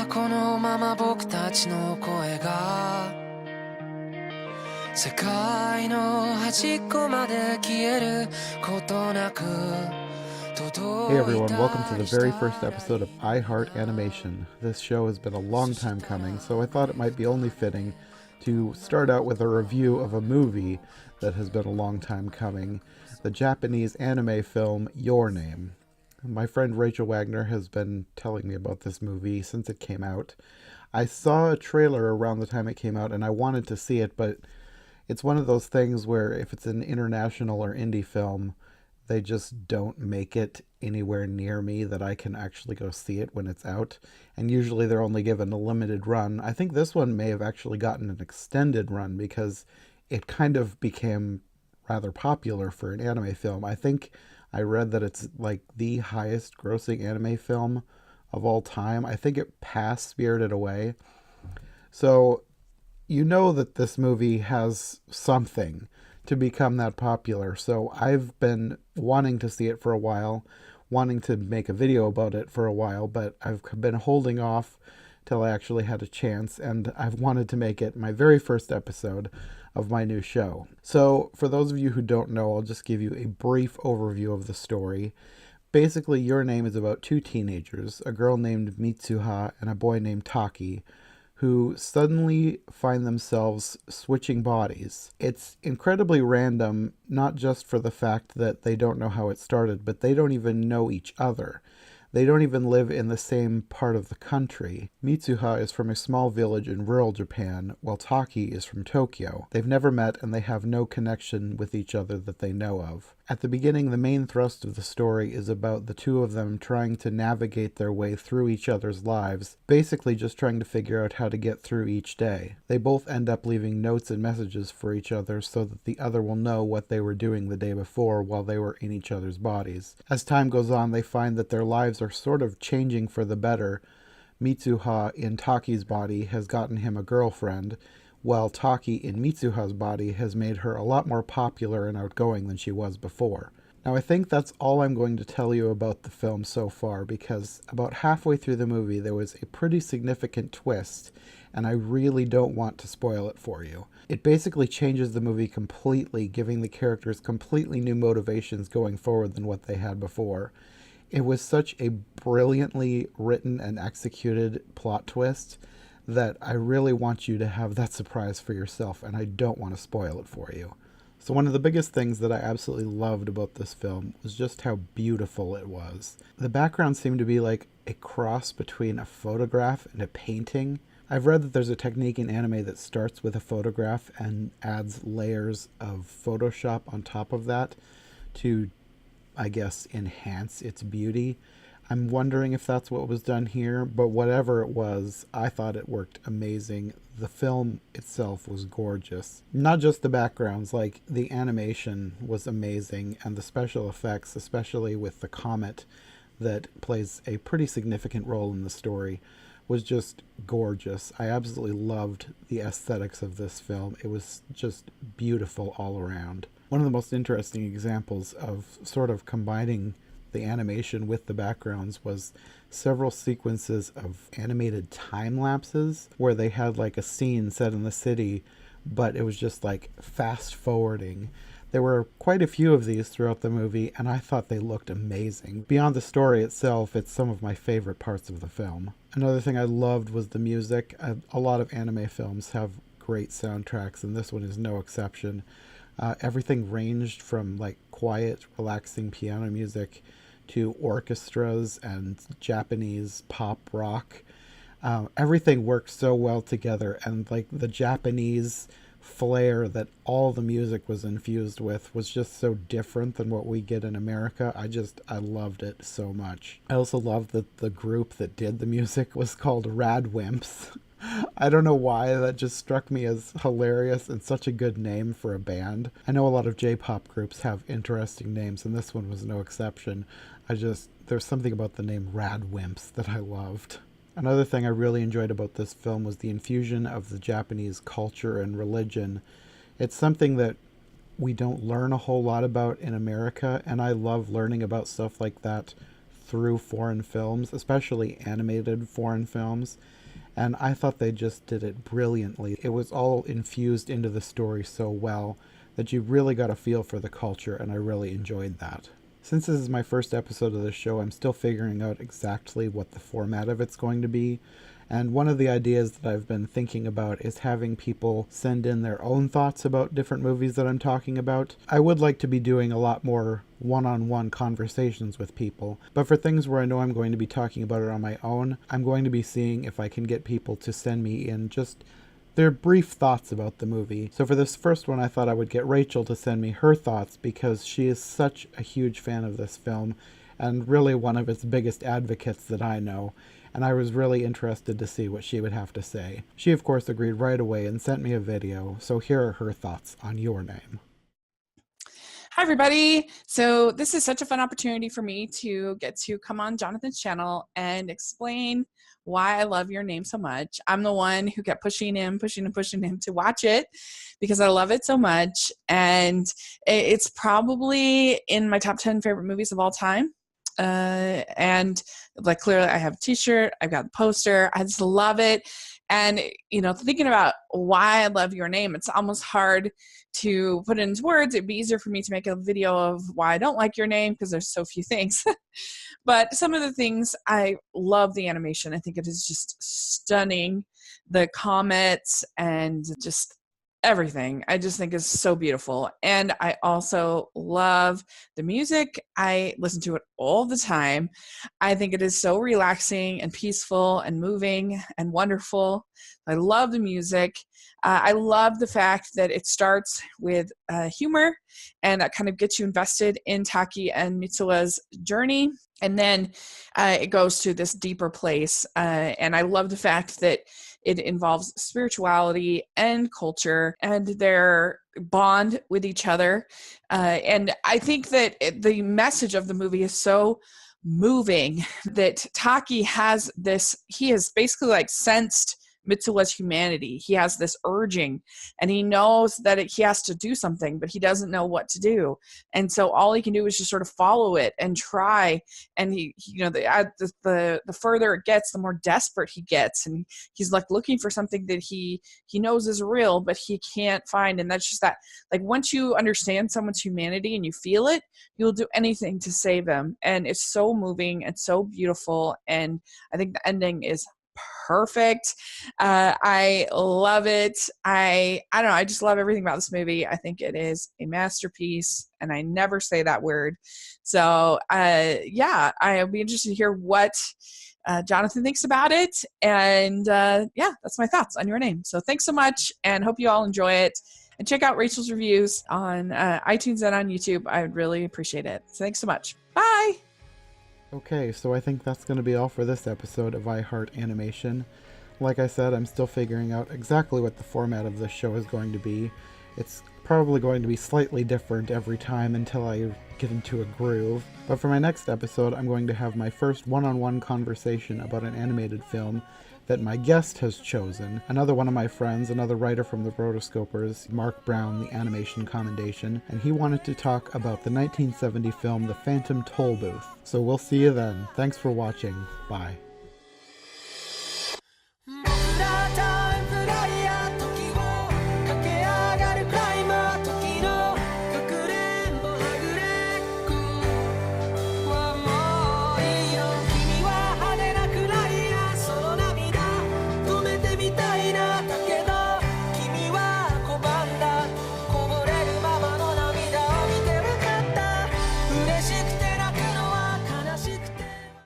このまま僕たちの声が世界の端っこまで消えることなく Hey everyone, welcome to the very first episode of I Heart Animation. This show has been a long time coming, so I thought it might be only fitting to start out with a review of a movie that has been a long time coming, the Japanese anime film Your Name. My friend Rachel Wagner has been telling me about this movie since it came out. I saw a trailer around the time it came out and I wanted to see it, but it's one of those things where if it's an international or indie film, they just don't make it anywhere near me that I can actually go see it when it's out. And usually they're only given a limited run. I think this one may have actually gotten an extended run because it kind of became rather popular for an anime film. I think I read that it's like the highest grossing anime film of all time. I think it passed Spirited Away. So you know that this movie has something to become that popular. So I've been wanting to see it for a while, wanting to make a video about it for a while, but I've been holding off till I actually had a chance, and I've wanted to make it my very first episode of my new show. So for those of you who don't know, I'll just give you a brief overview of the story. Basically, Your Name is about two teenagers, a girl named Mitsuha and a boy named Taki, who suddenly find themselves switching bodies. It's incredibly random, not just for the fact that they don't know how it started, but they don't even know each other. They don't even live in the same part of the country. Mitsuha is from a small village in rural Japan, while Taki is from Tokyo. They've never met and they have no connection with each other that they know of. At the beginning, the main thrust of the story is about the two of them trying to navigate their way through each other's lives, basically just trying to figure out how to get through each day. They both end up leaving notes and messages for each other so that the other will know what they were doing the day before while they were in each other's bodies. As time goes on, they find that their lives are sort of changing for the better. Mitsuha in Taki's body has gotten him a girlfriend, while Taki in Mitsuha's body has made her a lot more popular and outgoing than she was before. Now I think that's all I'm going to tell you about the film so far, because about halfway through the movie there was a pretty significant twist, and I really don't want to spoil it for you. It basically changes the movie completely, giving the characters completely new motivations going forward than what they had before. It was such a brilliantly written and executed plot twist that I really want you to have that surprise for yourself, and I don't want to spoil it for you. So one of the biggest things that I absolutely loved about this film was just how beautiful it was. The background seemed to be like a cross between a photograph and a painting. I've read that there's a technique in anime that starts with a photograph and adds layers of Photoshop on top of that to, I guess, enhance its beauty. I'm wondering if that's what was done here, but whatever it was, I thought it worked amazing. The film itself was gorgeous. Not just the backgrounds, like the animation was amazing, and the special effects, especially with the comet that plays a pretty significant role in the story, was just gorgeous. I absolutely loved the aesthetics of this film. It was just beautiful all around. One of the most interesting examples of sort of combining the animation with the backgrounds was several sequences of animated time lapses where they had like a scene set in the city, but it was just like fast forwarding. There were quite a few of these throughout the movie, and I thought they looked amazing. Beyond the story itself, it's some of my favorite parts of the film. Another thing I loved was the music. A lot of anime films have great soundtracks, and this one is no exception. Everything ranged from like quiet, relaxing piano music to orchestras and Japanese pop rock. Everything worked so well together, and like the Japanese flair that all the music was infused with was just so different than what we get in America. I loved it so much. I also loved that the group that did the music was called Rad Wimps. I don't know why, that just struck me as hilarious and such a good name for a band. I know a lot of J-pop groups have interesting names, and this one was no exception. There's something about the name Rad Wimps that I loved. Another thing I really enjoyed about this film was the infusion of the Japanese culture and religion. It's something that we don't learn a whole lot about in America, and I love learning about stuff like that through foreign films, especially animated foreign films, and I thought they just did it brilliantly. It was all infused into the story so well that you really got a feel for the culture, and I really enjoyed that. Since this is my first episode of the show, I'm still figuring out exactly what the format of it's going to be. And one of the ideas that I've been thinking about is having people send in their own thoughts about different movies that I'm talking about. I would like to be doing a lot more one-on-one conversations with people, but for things where I know I'm going to be talking about it on my own, I'm going to be seeing if I can get people to send me in just their brief thoughts about the movie. So for this first one, I thought I would get Rachel to send me her thoughts because she is such a huge fan of this film and really one of its biggest advocates that I know. And I was really interested to see what she would have to say. She, of course, agreed right away and sent me a video, so here are her thoughts on Your Name. Hi, everybody. So this is such a fun opportunity for me to get to come on Jonathan's channel and explain why I love Your Name so much. I'm the one who kept pushing him to watch it because I love it so much. And it's probably in my top 10 favorite movies of all time. And like clearly I have a t-shirt, I've got the poster, I just love it. And thinking about why I love Your Name, it's almost hard to put it into words. It'd be easier for me to make a video of why I don't like Your Name because there's so few things. But some of the things, I love the animation. I think it is just stunning. The comets and just everything I just think is so beautiful. And I also love the music. I listen to it all the time. I think it is so relaxing and peaceful and moving and wonderful. I love the music. I love the fact that it starts with humor and that kind of gets you invested in Taki and Mitsua's journey. And then it goes to this deeper place. And I love the fact that it involves spirituality and culture and their bond with each other. And I think that the message of the movie is so moving that Taki has this, he has basically like sensed Mitsua's humanity. He has this urging and he knows that he has to do something, but he doesn't know what to do. And so all he can do is just sort of follow it and try. And the further it gets, the more desperate he gets. And he's like looking for something that he knows is real, but he can't find. And that's just that, like, once you understand someone's humanity and you feel it, you'll do anything to save them. And it's so moving and so beautiful. And I think the ending is perfect. I love it. I don't know. I just love everything about this movie. I think it is a masterpiece, and I never say that word. So I'll be interested to hear what Jonathan thinks about it. And that's my thoughts on Your Name. So thanks so much, and hope you all enjoy it. And check out Rachel's reviews on iTunes and on YouTube. I would really appreciate it. So thanks so much. Bye. Okay, so I think that's going to be all for this episode of I Heart Animation. Like I said, I'm still figuring out exactly what the format of this show is going to be. It's probably going to be slightly different every time until I get into a groove. But for my next episode, I'm going to have my first one-on-one conversation about an animated film that my guest has chosen. Another one of my friends, another writer from the Rotoscopers, Mark Brown, the Animation Commendation, and he wanted to talk about the 1970 film The Phantom Toll Booth. So we'll see you then. Thanks for watching. Bye.